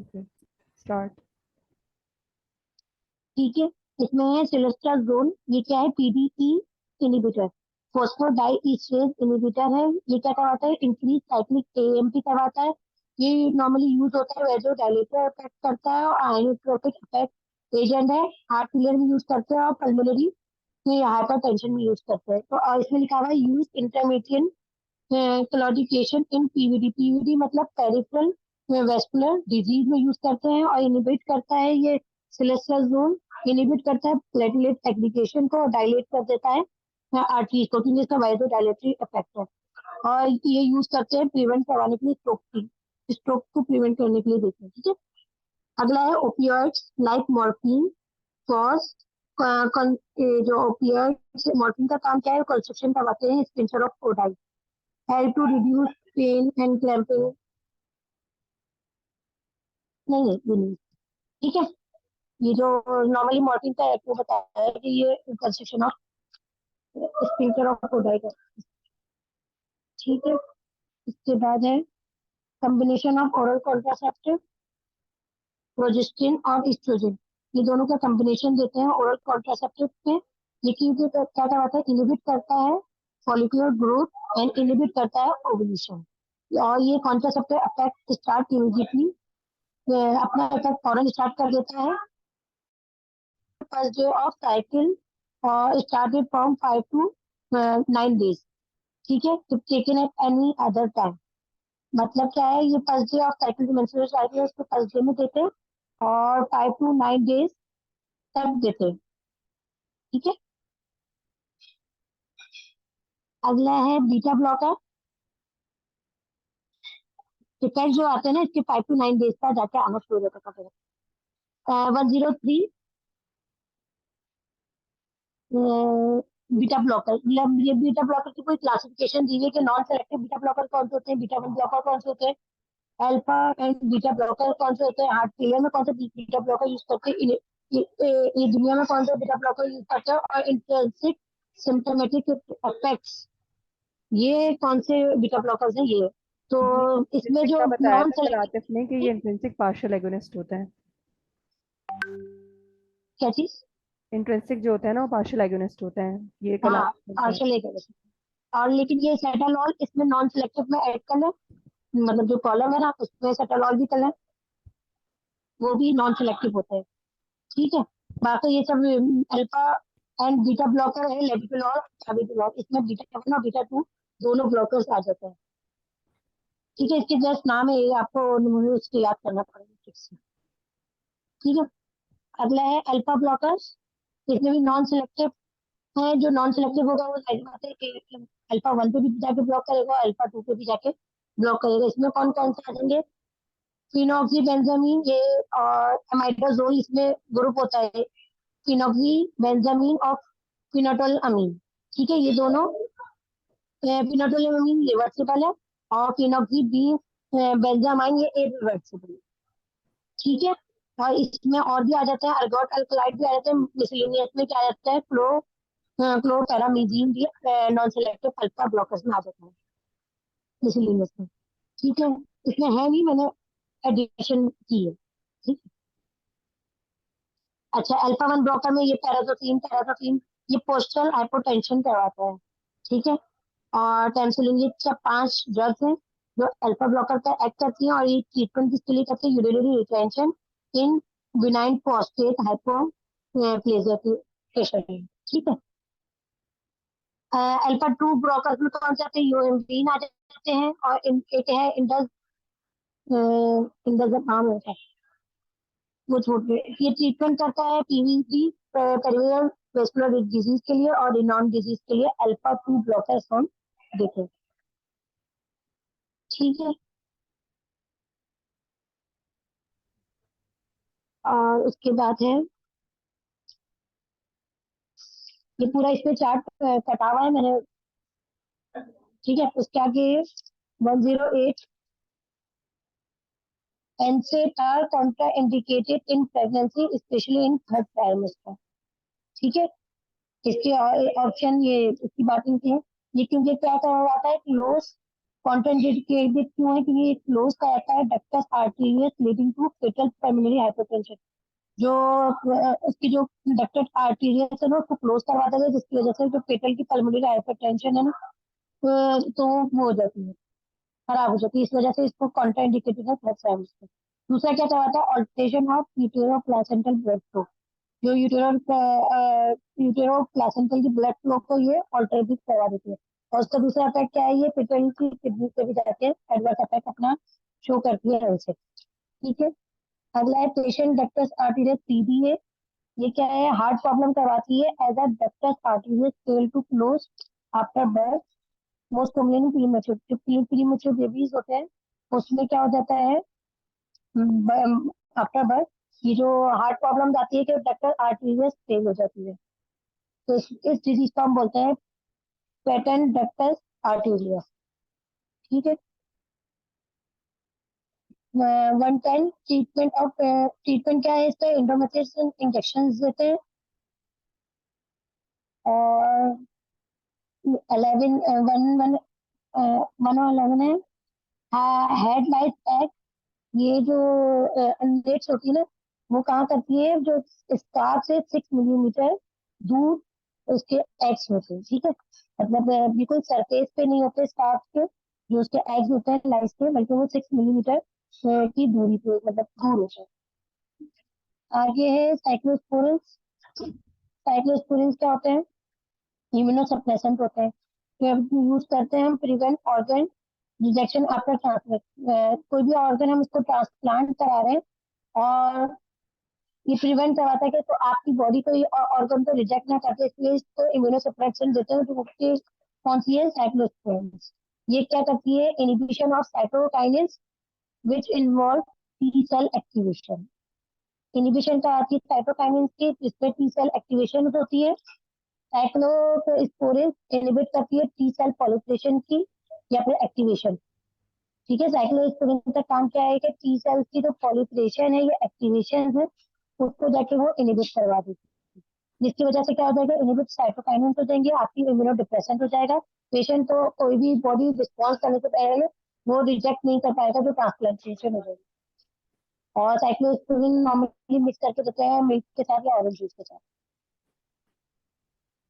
Okay, start. ठीक है। इसमें है सिलेस्ट्राजोल, ये क्या है? पीडीई इनहिबिटर, फोस्फोडाइईस्टेज इनहिबिटर है। ये क्या करवाता है? इंक्रीज साइक्लिक एएमपी करवाता है। ये नॉर्मली यूज होता है वेजो डायलेटर इफेक्ट करता है और आयोनोट्रोपिक इफेक्ट एजेंट है। हार्ट फेलियर में यूज करते हैं और पल्मोनरी में हाइपर टेंशन में यूज करते हैं। तो और इसमें लिखा हुआ है यूज इंटरमीडिएट क्लॉडिफिकेशन इन पीवीडी। पीवीडी मतलब पेरिफेरल वेस्कुलर डिजीज में यूज करते हैं और इनिबिट करता है ये सिलेस्ट्राजोल। इनिबिट करता है प्लेटलेट एग्रीगेशन को और डायलेट कर देता है आर्टरीज को, क्योंकि इसका वाइजो डायलेटरी इफेक्ट है। और ये यूज करते हैं प्रिवेंट करवाने के लिए स्ट्रोक को प्रिवेंट करने के लिए देते हैं। ठीक है। अगला है ओपियोइड्स लाइक मॉर्फिन फॉस। जो ओपियोइड्स मॉर्फिन का काम क्या है? कंस्ट्रक्शन करवाते हैं sphincter of Kodai, help to reduce pain and cramping। नहीं है ये नहीं। ठीक है। ये जो नॉर्मली मॉर्फिन का आपको बताया है कि ये construction of sphincter of Kodai का। ठीक है। इसके बाद है combination of oral contraceptive, progestin और एस्ट्रोजन। ये दोनों का कॉम्बिनेशन देते हैं ओरल कॉन्ट्रासेप्टिव में। ये क्या करवाता है? इनहिबिट करता है फॉलिकुलर ग्रोथ एंड इनहिबिट करता है ओव्यूलेशन। और ये कॉन्ट्रासेप्टिव अफेक्ट स्टार्ट इमीडिएटली, अपना इफेक्ट फौरन स्टार्ट कर देता है फर्स्ट डे ऑफ साइकिल और स्टार्टेड फ्रॉम 5 to 9 days। ठीक है। तो taken at any other time, मतलब क्या है? ये फर्स्ट डे ऑफ साइकिल जो मेंस्ट्रुअल साइकिल है उसको फर्स्ट डे में देते हैं और 5 to 9 days तक देते हैं। ठीक है। अगला है बीटा ब्लॉकर। इफेक्ट जो आते हैं ना इसके 5 to 9 days का जाके आना शुरू हो जाता है। 103 बीटा ब्लॉकर, मतलब ये बीटा ब्लॉकर की कोई क्लासिफिकेशन दी है कि नॉन सेलेक्टिव बीटा ब्लॉकर कौन से होते हैं, बीटा वन ब्लॉकर कौन से होते हैं, अल्फा एंड बीटा ब्लॉकर कौन से होते हैं, हार्ट फेलियर में कौन से बीटा ब्लॉकर यूज करते हैं, ये दुनिया में कौन से बीटा ब्लॉकर यूज करते हैं, और इंट्रिंसिक सिम्टोमेटिक इफेक्ट्स ये कौन से बीटा ब्लॉकर्स हैं ये। तो ये इसमें इंट्रिंसिक जो का बताया नॉन था कल सेलेक्टिव, आतिफ ने कि ये इंट्रिंसिक पार्शियल एगोनिस्ट होता है। क्या चीज? इंट्रिंसिक जो होता है ना वो पार्शियल एगोनिस्ट होता है, ये कल हाँ, आतिफ ने बताया। पार्शियल और लेकिन ये सेटालॉल इसमें नॉन सेलेक्टिव में ऐड कर लें, मतलब जो कॉलम है ना उसमें सेटालॉल भी कर लें, वो भी नॉन सेलेक्टिव होते हैं। ठीक है। बाकी ये सब अल्फा एंड बीटा ब्लॉकर है, लेटिपिनॉल अबिपिनॉल, इसमें बीटा वन और बीटा टू दोनों ब्लॉकर्स आ जाते हैं। ठीक है। इसके जस्ट नाम है ये, आपको उसको याद करना पड़ेगा ठीक से। ठीक है। अगला है अल्फा ब्लॉकर्स। इसमें भी नॉन सेलेक्टिव है। जो नॉन सेलेक्टिव होगा वो साइड बात है कि अल्फा वन पे भी जाके ब्लॉक करेगा, अल्फा टू पे भी जाके ब्लॉक करेगा। इसमें कौन कौन से आ जाएंगे? फिनॉक्सीबेंजामीन ये और एमाइड्राजोल इसमें ग्रुप होता है, फिनॉक्सीबेंजामीन और फिनोटोल अमीन। ठीक है। ये दोनों फिनोटोल अमीन रिवर्सिबल है और फिनॉक्सी बी बेंजामाइन ये इरिवर्सिबल है। ठीक है। और इसमें और भी आ जाते हैं, अर्गोट अल्कलाइड भी आ जाते हैं। मिसलिनियस में क्या आ जाता है? क्लोरपैरामीजीन भी नॉन सेलेक्टिव अल्फा ब्लॉकर्स में आ जाता है मिसलिनियस में। ठीक है। इसमें है नहीं, मैंने एडिशन की है। ठीक है। अच्छा, अल्फा वन ब्लॉकर में ये पैराजोथिन पैराजोथिन ये पोस्टल हाइपोटेंशन करवाता है। ठीक है। और टेंसिलिन, ये सब 5 ड्रग्स हैं जो अल्फा ब्लॉकर का एक्ट करती हैं और ये ट्रीटमेंट किसके लिए करते हैं? यूरिनरी रिटेंशन इन बिनाइन प्रोस्टेट हाइपोप्लेजिया के पेशेंट में। ठीक है। अल्फा टू ब्लॉकर में कौन से आते हैं? यूएमबीन आ जाते हैं और एक है इंडस इंडस नाम होता है, वो छोड़ के ये ट्रीटमेंट करता है पीवीडी पेरिफेरल वेस्कुलर डिजीज के लिए और रिनॉन डिजीज के लिए अल्फा टू ब्लॉकर्स हम देते हैं। ठीक है। और उसके बाद है ये पूरा इसमें चार्ट कटा हुआ है मैंने। ठीक है। उसके आगे 108 NSAID are contra indicated in pregnancy specially in third trimester. ठीक है। इसके ऑप्शन ये इसकी बात नहीं है, ये क्योंकि क्या करवाता है? क्लोज कॉन्ट्राइंडिकेटेड क्यों है? क्योंकि ये क्लोज कराता है ductus arteriosus leading to fetal pulmonary hypertension. जो उसकी जो डक्टस आर्टेरियस है ना, उसको क्लोज करवा देगा, जिसकी वजह से जो फेटल की पल्मोनरी हाइपरटेंशन है ना, तो वो हो जाती है, खराब हो जाती है। इस वजह से इसको कॉन्ट्राइंडिकेटेड है प्लस है उसको। दूसरा क्या करवाता है? Alteration of utero placental blood flow. जो यूटेरो प्लासेंटल की ब्लड फ्लो को ये ऑल्टर भी करवा देती है। और उसका दूसरा इफेक्ट क्या है? ये पिटल की किडनी पे भी जाके एडवर्स इफेक्ट अपना शो करती है उसे। ठीक है। अगला है पेशेंट डक्टस आर्टेरियस पीबीए। ये क्या है? हार्ट प्रॉब्लम करवाती है as a ductus arteriosus fail to close after birth, most commonly premature. जो प्रीमेच्योर बेबीज होते हैं उसमें क्या हो जाता है आफ्टर बर्थ? ये जो हार्ट प्रॉब्लम आती है कि डक्टर आर्टेरियस फेल हो जाती है। तो इस डिजीज को हम बोलते हैं पेटेंट डक्टस आर्टेरियस। ठीक है। 110 ट्रीटमेंट क्या है इसका? इंडोमेट्रियस इंजेक्शन देते हैं। और 11 वन वन 111 है हेड लाइट पैक। ये जो नेट्स होती है ना, वो कहाँ करती है? जो स्कार्फ से 6 मिलीमीटर दूर उसके एग्स होते हैं। ठीक है। मतलब बिल्कुल सरफेस पे नहीं होते स्कार्फ के, जो उसके एग्स होते हैं लाइस के, बल्कि वो 6 मिलीमीटर की दूरी पे, मतलब दूर होते हैं। आगे है साइक्लोस्पोरिन्स। साइक्लोस्पोरिन्स क्या होते हैं? इम्यूनोसप्रेसेंट होते हैं। यूज करते हैं हम prevent organ rejection after transplant. कोई भी ऑर्गन हम उसको ट्रांसप्लांट करा रहे हैं और ये प्रिवेंट करवाता है कि तो आपकी बॉडी को ये ऑर्गन को रिजेक्ट ना करते, इसलिए इसको इम्यूनोसप्रेशन देते हैं। जो कि कौन सी है? साइक्लोस्पोरिन्स। ये क्या करती है? Inhibition of cytokines which involve T cell activation. Inhibition का आती है साइटोकाइनेस की, जिसमें टी सेल एक्टिवेशन होती है। साइक्लोस्पोरिन इनिबिट करती है टी सेल पॉलिफिकेशन की या फिर एक्टिवेशन। ठीक है। साइक्लोस्पोरिन का काम क्या है कि टी सेल्स की जो पॉलिफिकेशन है या एक्टिवेशन है, उसको जाके वो इनिबिट करवा देती है। जिसकी वजह से क्या हो जाएगा? इनिबिट साइटोकाइनेस हो जाएंगे, आपकी इम्यूनो डिप्रेशन हो जाएगा। पेशेंट तो कोई भी बॉडी रिस्पॉन्स करने से पहले वो रिजेक्ट नहीं कर पाएगा, जो ट्रांसप्लांटेशन हो जाएगी। और साइक्लोस्पोरिन नॉर्मली मिक्स करके देते हैं मिल्क के साथ या ऑरेंज जूस के साथ।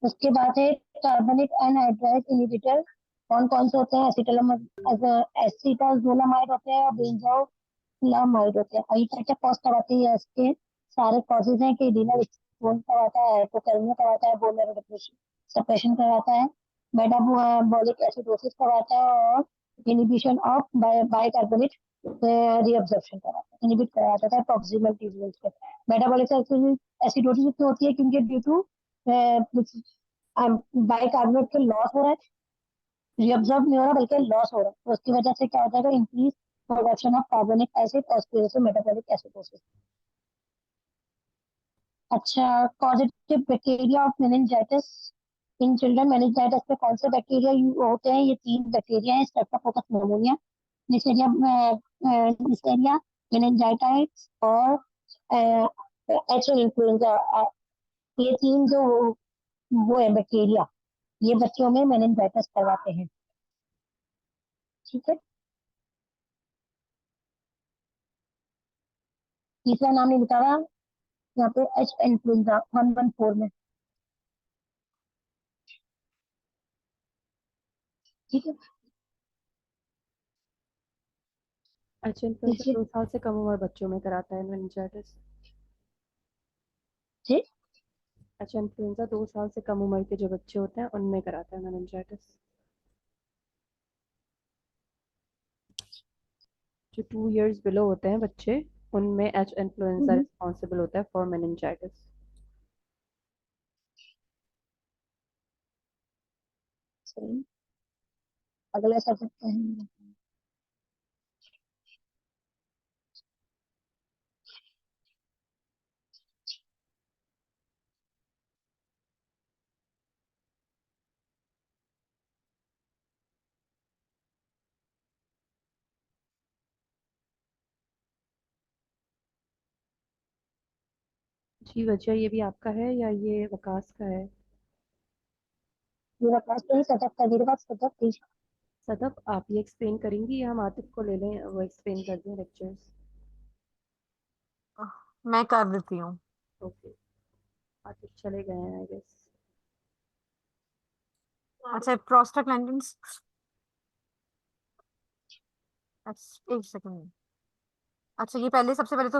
उसके बाद है कार्बनिक एनहाइड्राइड इनहिबिटर। कौन कौन से होते हैं? एसिटाजोलामाइड होते हैं और बेंजोइलामाइड होते हैं। और ये क्या क्या कॉज कराते हैं? इसके सारे कॉजेज हैं कि रीनल स्टोन कराता है, हाइपोकैलमिया कराता है, बोन मैरो डिप्रेशन सप्रेशन कराता है, मेटाबॉलिक एसिडोसिस कराता है, और इनहिबिशन ऑफ बाइकार्बोनेट रीअब्जॉर्प्शन कराता है, इनहिबिट कराता है प्रॉक्सिमल ट्यूब्यूल्स को। मेटाबॉलिक एसिडोसिस क्यों होती है? क्योंकि ड्यू टू बाइकार्बोनेट के लॉस हो रहा है, रिअब्जॉर्ब नहीं हो रहा बल्कि लॉस हो रहा है। तो उसकी वजह से क्या हो जाएगा? Increase production of carbonic acid और उसकी वजह से मेटाबॉलिक एसिडोसिस। अच्छा, positive bacteria of meningitis in children. Meningitis में कौन से बैक्टीरिया होते हैं? ये 3 बैक्टीरिया है, Streptococcus pneumonia, Neisseria Neisseria meningitis और एच इन्फ्लुएंजा। ये 3 जो वो है बैक्टीरिया, ये बच्चों में मेनिंजाइटिस करवाते हैं। ठीक है। तीसरा नाम नहीं लिखा हुआ यहाँ पे, एच इन्फ्लुएंजा 114 में। ठीक है। अच्छा, इन्फ्लुएंजा नीचे 2 साल से कम उम्र बच्चों में कराता है मेनिंजाइटिस। जी। अच्छा, इन्फ्लुएंजा 2 साल से कम उम्र के जो बच्चे होते हैं उनमें कराता है मेनिंजाइटिस। जो 2 years बिलो होते हैं बच्चे, उनमें एच इन्फ्लुएंजा हम्म, रिस्पॉन्सिबल होता है फॉर मेनिंजाइटिस। सही। अगला सब्जेक्ट है। जी वजह ये भी आपका है या ये वकास का है? मेरा पास तो ही सब्जेक्ट है, मेरे पास सब्जेक्ट सदब, आप ये एक्सप्लेन करेंगी या हम आतिफ को ले लें, वो एक्सप्लेन कर दें लेक्चर्स? मैं कर देती हूँ। ओके। आतिफ चले गए हैं आई गेस। अच्छा, प्रोस्टाग्लैंडिन्स। एक सेकंड। अच्छा, ये पहले सबसे पहले तो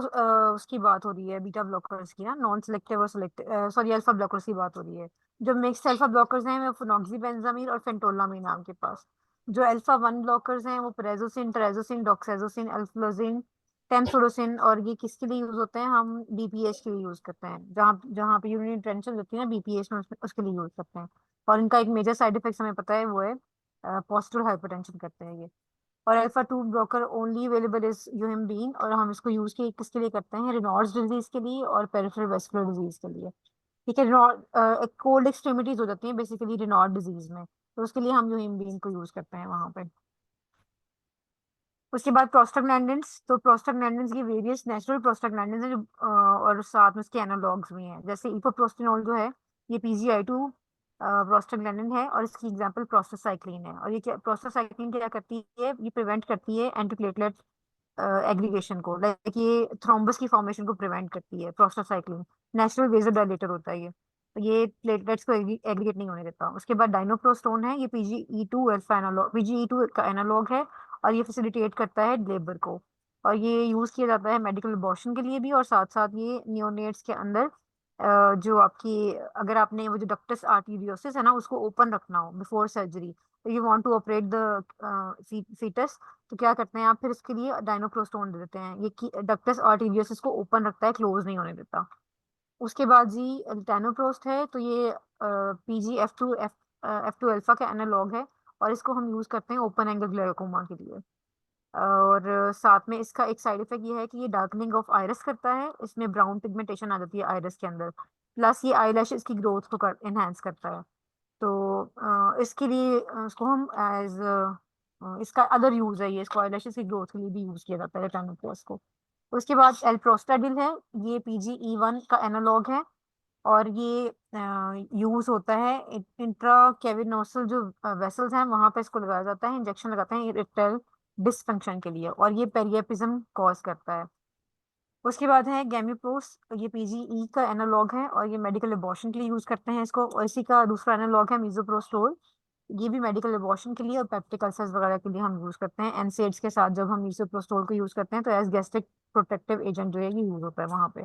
उसकी बात हो रही है बीटा ब्लॉकर्स की ना, नॉन सिलेक्टिव और सिलेक्टिव, सॉरी अल्फा ब्लॉकर्स की बात हो रही है। जो मिक्स्ड अल्फा ब्लॉकर्स हैं वो फिनॉक्सीबेंजामीन और फेंटोलामीन है आपके पास। जो अल्फा वन ब्लॉकर्स हैं वो प्रेजोसिन, ट्रेजोसिन, डॉक्साजोसिन, अल्फलोजिन, टेम्सोडोसिन। और ये किसके लिए यूज होते हैं? हम बीपीएच के लिए यूज करते हैं, जहाँ जहाँ पे यूरिनरी टेंशन होती है ना बीपीएच में, उसके लिए यूज करते हैं। और इनका एक मेजर साइड इफेक्ट हमें पता है, वो है पोस्टल हाइपरटेंशन करते हैं ये। और alpha two blocker only available is human being, और हम इसको यूज किसके लिए करते हैं? रेनॉल्ड्स डिजीज के लिए और पेरिफेरल वेस्कुलर डिजीज के लिए। ठीक है, कोल्ड एक्सट्रीमिटीज हो जाती हैं बेसिकली रेनॉल्ड डिजीज में, तो उसके लिए हम ह्यूमन बीइंग को यूज करते हैं वहां पे। उसके बाद प्रोस्टाग्लैंडिन्स, तो प्रोस्टाग्लैंडिन्स की वेरियस नेचुरल प्रोस्टाग्लैंडिन्स हैं जो और साथ में उसके एनालॉग्स भी हैं, जैसे इपोप्रोस्टिनोल जो है, ये पीजीआई 2 प्रोस्टाग्लैंडिन है, और इसकी एग्जांपल प्रोस्टासाइक्लिन है। और ये क्या, प्रोस्टासाइक्लिन क्या करती है? ये प्रिवेंट करती है एंटीप्लेटलेट एग्रीगेशन को, लाइक ये थ्रोम्बस की फॉर्मेशन को प्रिवेंट करती है प्रोस्टासाइक्लिन। नेचुरल वेजोडाइलेटर होता है ये प्लेटलेट्स को एग्रीगेट नहीं होने देता। उसके बाद डाइनोप्रोस्टोन है, ये पीजीई 2 अल्फा एनालॉग, पीजीई 2 का एनालॉग है, और ये फैसिलिटेट करता है लेबर को। और ये यूज किया जाता है मेडिकल अबॉर्शन के लिए भी, और साथ साथ ये नियोनेट्स के अंदर जो आपकी, अगर आपने वो जो डक्टस आर्टीरियोसिस है ना उसको ओपन रखना हो बिफोर सर्जरी, तो you want to operate the foetus, तो क्या करते हैं आप? फिर इसके लिए डाइनोप्रोस्टोन दे देते हैं, ये डक्टस आर्टीरियोसिस को ओपन रखता है, क्लोज नहीं होने देता। उसके बाद जी टेनोप्रोस्ट है, तो ये एफ टू अल्फा का एनालॉग है, और इसको हम यूज करते हैं ओपन एंगल ग्लाइकोमा के लिए। और साथ में इसका एक साइड इफेक्ट ये है कि ये डार्कनिंग ऑफ आइरिस करता है, इसमें ब्राउन पिगमेंटेशन आ जाती है आइरिस के अंदर। प्लस ये आईलैशेस की ग्रोथ को एनहांस करता है। तो इसके लिए इसको हम इसका अदर यूज है, ये इसको आईलैशेस की ग्रोथ के लिए भी यूज किया जाता है टेनोप्रोस्ट को। उसके बाद एल्प्रोस्टाडिल है, ये पीजीई 1 का एनालॉग है, और ये यूज होता है इंट्रा कैविनोसल जो वेसल्स हैं वहां पे इसको लगाया जाता है, इंजेक्शन लगाते हैं इरेक्टाइल डिसफंक्शन के लिए, और ये पेरियापिज्म कॉज करता है। उसके बाद है गैमीप्रोस, ये पीजीई का एनालॉग है, और ये मेडिकल एबॉर्शन के लिए यूज करते हैं इसको। और इसी का दूसरा एनालॉग है मीजोप्रोस्टोल, ये भी मेडिकल एबॉर्शन के लिए और पेप्टिक अल्सर्स वगैरह के लिए हम यूज करते हैं। एनसेड्स के साथ जब हम मीजोप्रोस्टोल को यूज करते हैं तो एज गैस्ट्रिक प्रोटेक्टिव एजेंट जो है ये यूज होता है वहां पे।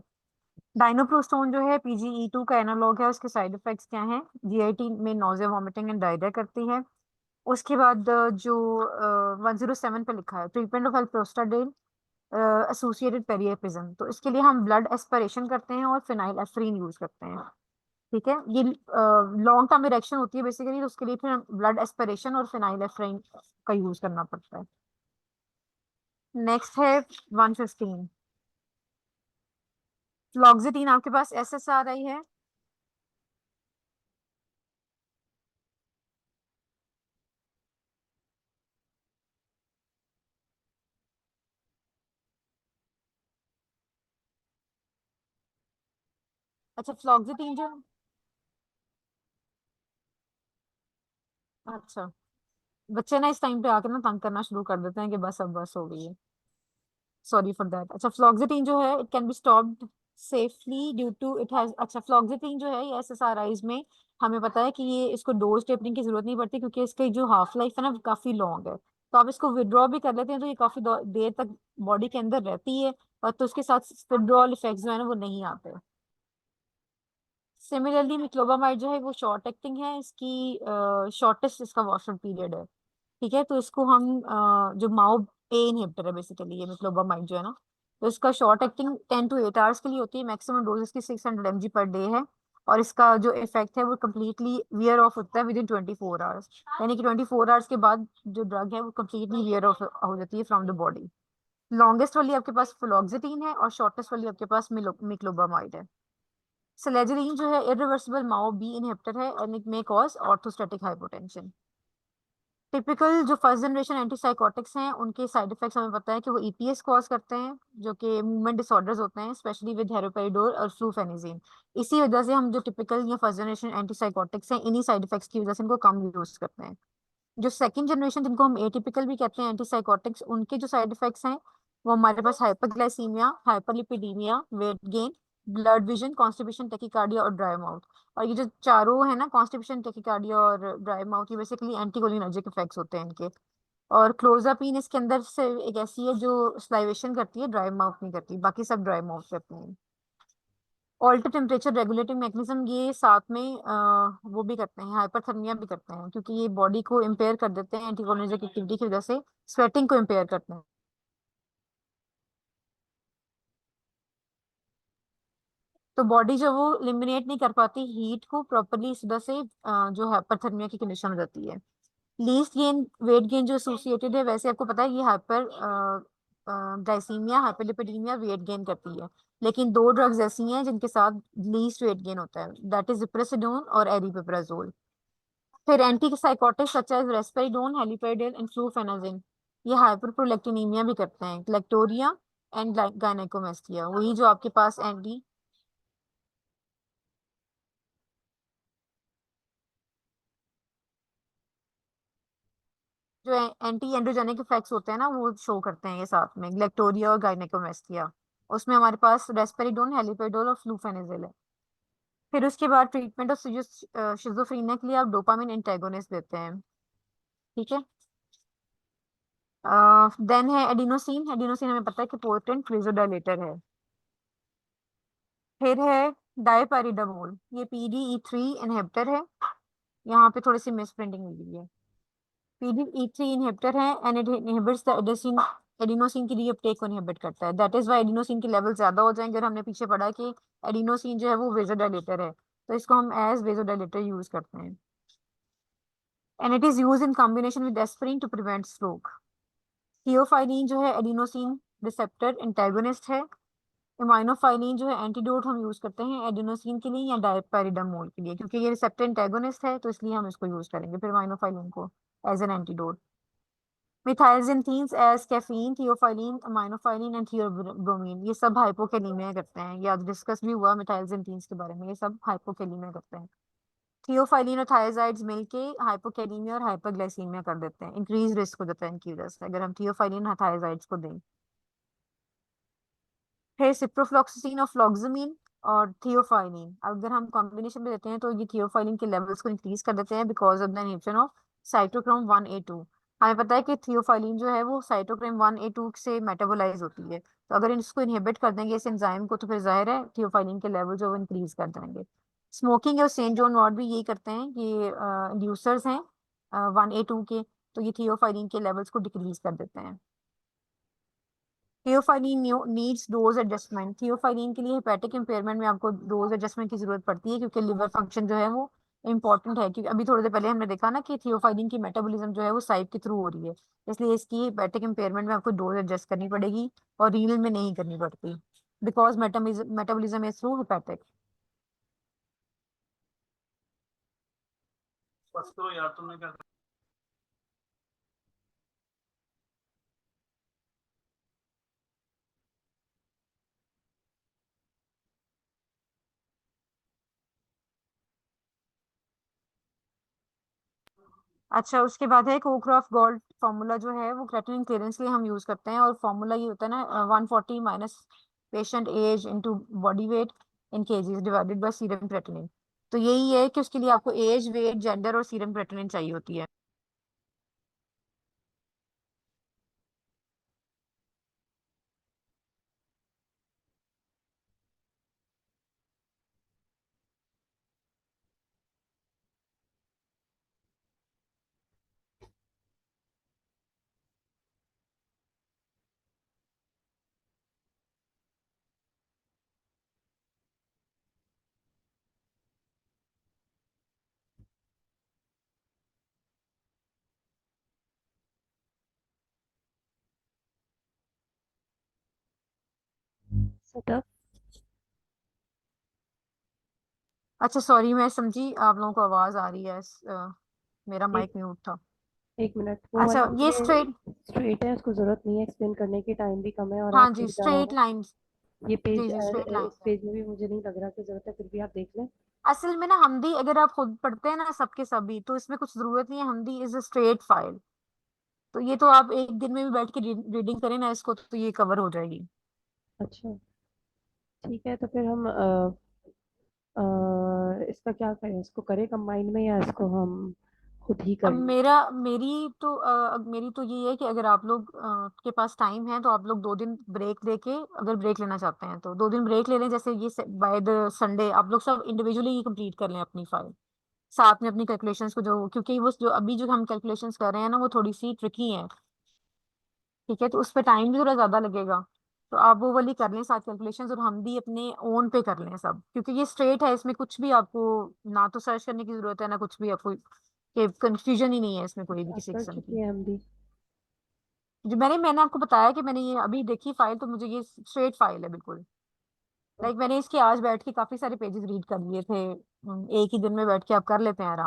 डाइनोप्रोस्टोन जो है पीजीई 2 का एनालॉग है, उसके साइड इफेक्ट्स क्या हैं? जीआईटी में नोजिया, वॉमिटिंग एंड डायरिया करती है। उसके बाद जो 107 पे लिखा है, ट्रीटमेंट ऑफ एल्प्रोस्टाडिल एसोसिएटेड पेरियापिज्म, तो इसके लिए हम ब्लड एस्पिरेशन करते हैं और फिनाइल एफ्रीन यूज करते हैं। ठीक है, ये लॉन्ग टर्म इरेक्शन होती है बेसिकली, तो उसके लिए फिर ब्लड एस्पिरेशन और फिनाइल एफ्रीन का यूज करना पड़ता है। नेक्स्ट है 115, फ्लॉक्सिटीन आपके पास एसएसआरआई है। अच्छा, फ्लॉक्सिटीन जो, अच्छा, बच्चे ना इस टाइम पे आके ना तंग करना शुरू कर देते हैं कि बस अब बस हो गई है, सॉरी फॉर दैट। अच्छा, फ्लॉक्सिटीन जो है it can be stopped safely due to it has, अच्छा फ्लॉक्सिटीन जो है ये एसएसआरआईज में हमें पता है कि ये इसको डोज टेपरिंग की जरूरत नहीं पड़ती, क्योंकि इसकी जो हाफ लाइफ है ना वो काफी लॉन्ग है। तो आप इसको विड्रॉ भी कर लेते हैं तो ये काफी देर तक बॉडी के अंदर रहती है, और तो उसके साथ विड्रॉल इफेक्ट्स जो है ना वो नहीं आते। सिमिलरली मिक्लोबामाइड जो है वो शॉर्ट एक्टिंग है, इसकी शॉर्टेस्ट इसका वॉशर पीरियड है। ठीक है, तो इसको हम जो माओ ए इनहिबिटर है बेसिकली ये मिक्लोबामाइड जो है ना, तो इसका शॉर्ट एक्टिंग 10 to 8 आवर्स के लिए होती है, मैक्सिमम डोज इसकी 600 mg पर डे है। और इसका जो इफेक्ट है वो कम्प्लीटली वियर ऑफ होता है विद इन 24 आवर्स, यानी कि 24 आवर्स के बाद जो ड्रग है वो कम्प्लीटली वियर ऑफ हो जाती है फ्रॉम द बॉडी। लॉन्गेस्ट वाली आपके पास फ्लोक्सिटीन है, और शॉर्टेस्ट वाली आपके पास मिक्लोबामाइड है। सेलेजरीन जो है इरिवर्सिबल माओ बी इनहिबिटर है, and it may cause orthostatic hypotension. Typical जो फर्स्ट जनरेशन एंटीसाइकोटिक्स हैं उनके साइड इफेक्ट्स हमें पता है कि वो ईपीएस कॉज करते हैं, जो कि मूवमेंट डिसऑर्डर्स होते हैं, स्पेशली विद हेरोपेरिडोल और फ्लूफेनिजीन। इसी वजह से हम जो टिपिकल या फर्स्ट जनरेशन एंटीसाइकोटिक्स हैं इन्हीं साइड इफेक्ट्स की वजह से इनको कम यूज करते हैं। जो सेकंड जनरेशन जिनको हम एटिपिकल भी कहते हैं एंटीसाइकोटिक्स, उनके जो साइड इफेक्ट्स हैं वो हमारे पास hyperglycemia, hyperlipidemia, weight gain, blurred vision, constipation, tachycardia और ड्राई माउथ। और ये जो चारों है ना, कॉन्स्टिपेशन, टेकिकार्डिया और ड्राई माउथ, ये बेसिकली एंटीकोलिनर्जिक इफेक्ट्स होते हैं इनके। और क्लोजापिन इसके अंदर से एक ऐसी है जो स्लाइवेशन करती है, ड्राई माउथ नहीं करती, बाकी सब ड्राई माउथ करते हैं। ऑल्टर टेम्परेचर रेगुलेटिंग मैकेनिज्म, ये साथ में वो भी करते हैं, हाइपरथर्मिया भी करते हैं, क्योंकि ये बॉडी को इम्पेयर कर देते हैं एंटीकोलिनर्जिक एक्टिविटी की वजह से, स्वेटिंग को इम्पेयर करते हैं। तो बॉडी जो वो एलिमिनेट नहीं कर पाती हीट को प्रॉपरली, इस वजह से जो हाइपरथर्मिया की कंडीशन हो जाती है। लीस्ट गेन, वेट गेन जो एसोसिएटेड है, वैसे आपको पता है ये hyper glycaemia, hyperlipidaemia weight gain करती है। लेकिन दो ड्रग्स ऐसी हैं जिनके साथ लीस्ट वेट गेन होता है, दैट इज इप्रेसिडोन और एरिपेप्राजोल। फिर anti psychotics such as risperidone, haloperidol and fluphenazine, ये हाइपरप्रोलेक्टिनेमिया भी करते हैं, ग्लैक्टोरिया एंड गायनेकोमेस्टिया, वही जो आपके पास एंटी जो एंटी एंड्रोजेनिक इफेक्ट्स होते हैं ना, वो शो करते हैं ये साथ में, ग्लैक्टोरिया और गायनेकोमेस्टिया। उसमें हमारे पास रेस्पेरिडोन, हेलिपेरिडोल और फ्लूफेनाजिल है। फिर उसके बाद ट्रीटमेंट ऑफ शिजोफ्रेनिया के लिए आप डोपामिन एंटागोनिस्ट देते हैं, ठीक है। देन है एडिनोसिन, एडिनोसिन हमें पता है कि पोटेंट वेसोडाइलेटर है। फिर है डायपाइरिडामोल, ये PDE3 इनहिबिटर है, यहाँ पे थोड़ी सी मिस प्रिंटिंग हुई है। PDE3 इनहिबिटर है and it inhibits the adenosine, adenosine की रीअपटेक को इनहिबिट करता है, दैट इज वाई एडिनोसिन के लेवल ज्यादा हो जाएंगे। और हमने पीछे पढ़ा कि एडिनोसिन जो है वो वेसोडाइलेटर है, तो इसको हम एज वेसोडाइलेटर यूज करते हैं। And it is use in combination with aspirin to prevent stroke. Theophylline जो है एडिनोसिन रिसेप्टर एंटागोनिस्ट है। इमाइनोफाइलिन जो है एंटीडोट हम यूज करते हैं एडिनोसिन के लिए या डायपाइरिडामोल के लिए, क्योंकि ये रिसेप्टर एंटागोनिस्ट है तो इसलिए हम इसको यूज करेंगे फिर इमाइनोफाइलिन को as an antidote. Methylxanthines as caffeine, theophylline, aminophylline and theobromine, ये सब हाइपोकैलिमिया करते हैं, ये आज डिस्कस भी हुआ मिथाइलजिनथीन्स के बारे में, ये सब हाइपोकैलिमिया करते हैं। थियोफाइलिन और थायराइड्स मिलके हाइपोकैलिमिया और हाइपरग्लाइसीमिया कर देते हैं, इंक्रीज रिस्क हो जाता है इनकी वजह से अगर हम थियोफाइलिन और थायराइड्स को दें। फिर सिप्रोफ्लॉक्सासिन और फ्लॉक्सामिन और थियोफाइलिन अगर हम कॉम्बिनेशन में देते हैं तो ये थियोफाइलिन के लेवल्स को इंक्रीज कर देते हैं because of the inhibition of cytochrome 1A2। हमें पता है कि थियोफाइलिन जो है वो साइटोक्रोम 1A2 से मेटाबोलाइज होती है, तो अगर इसको इनहिबिट कर देंगे इस एंजाइम को, तो फिर जाहिर है थियोफाइलिन के लेवल जो वो इंक्रीज कर देंगे। स्मोकिंग और सेंट जॉन वॉर्ट भी यही करते हैं कि इंड्यूसर्स हैं 1A2 के, तो ये थियोफाइलिन के लेवल्स को डिक्रीज कर देते हैं। Theophylline needs dose adjustment, theophylline के लिए हेपेटिक इम्पेयरमेंट में आपको डोज एडजस्टमेंट की जरूरत पड़ती है, क्योंकि लिवर फंक्शन जो है वो इंपॉर्टेंट है, क्योंकि अभी थोड़ी देर पहले हमने देखा ना कि थियोफाइलिन की मेटाबॉलिज्म जो है वो साइड के थ्रू हो रही है, इसलिए इसकी हेपेटिक इम्पेयरमेंट में आपको डोज एडजस्ट करनी पड़ेगी और रीनल में नहीं करनी पड़ती, because metabolism is through hepatic. अच्छा, उसके बाद है कोक्राफ गोल्ड फार्मूला जो है वो क्रेटिनिन क्लियरेंस के लिए हम यूज करते हैं, और फार्मूला ये होता है ना 140 minus patient age into body weight in kgs divided by serum creatinine. तो यही है कि उसके लिए आपको एज, वेट, जेंडर और सीरम क्रेटिनिन चाहिए होती है। सेटअप। अच्छा सॉरी, मैं समझी आप लोगों को आवाज आ रही है, मेरा एक माइक म्यूट था। 1 मिनट, वो अच्छा वाला ये ये स्ट्रेट, स्ट्रेट है, उसको जरूरत नहीं है एक्सप्लेन करने की, टाइम भी कम है और हाँ आपको जी भी जाना स्ट्रेट होगा। लाइन, ये पेज जी जी स्ट्रेट लाइन इस है। पेज में भी मुझे नहीं लग रहा कि जरूरत है, फिर भी आप देख लें। असल में ना हमदी अगर आप खुद पढ़ते हैं ना सबके सभी, तो इसमें कुछ जरूरत नहीं है, हमदी इज अ स्ट्रेट फाइल। तो ये तो आप एक दिन में भी बैठ के रीडिंग करें ना इसको, तो ये कवर हो जाएगी। अच्छा, ठीक है, तो फिर हम इसका क्या करें, इसको करें कंबाइन में या इसको हम खुद ही कर अब लें? मेरी तो ये है कि अगर आप लोग के पास टाइम है तो आप लोग 2 दिन ब्रेक लेके, अगर ब्रेक लेना चाहते हैं तो 2 दिन ब्रेक ले लें, जैसे ये बाय द संडे आप लोग सब इंडिविजुअली ही कंप्लीट कर लें अपनी फाइल, साथ में अपनी कैलकुलेशंस को, जो क्योंकि वो जो अभी जो हम कैलकुलेशंस कर रहे हैं ना वो थोड़ी सी ट्रिकी है। ठीक है, तो उस पर टाइम भी थोड़ा ज्यादा लगेगा। तो आप वो वाली कर लें साथ कैलकुलेशंस, और हम भी अपने ओन पे कर लें सब, क्योंकि ये स्ट्रेट है, इसमें कुछ भी आपको ना तो सर्च करने की जरूरत है ना कुछ भी आपको, कंफ्यूजन ही नहीं है इसमें कोई भी आप किसी कर किस्म चुकी की। हैं हम भी? जो मैंने आपको बताया कि मैंने ये अभी देखी फाइल, तो मुझे ये स्ट्रेट फाइल है बिल्कुल। लाइक मैंने इसके आज बैठ के काफी सारे पेजेस रीड कर लिए थे। एक ही दिन में बैठ के आप कर लेते हैं आराम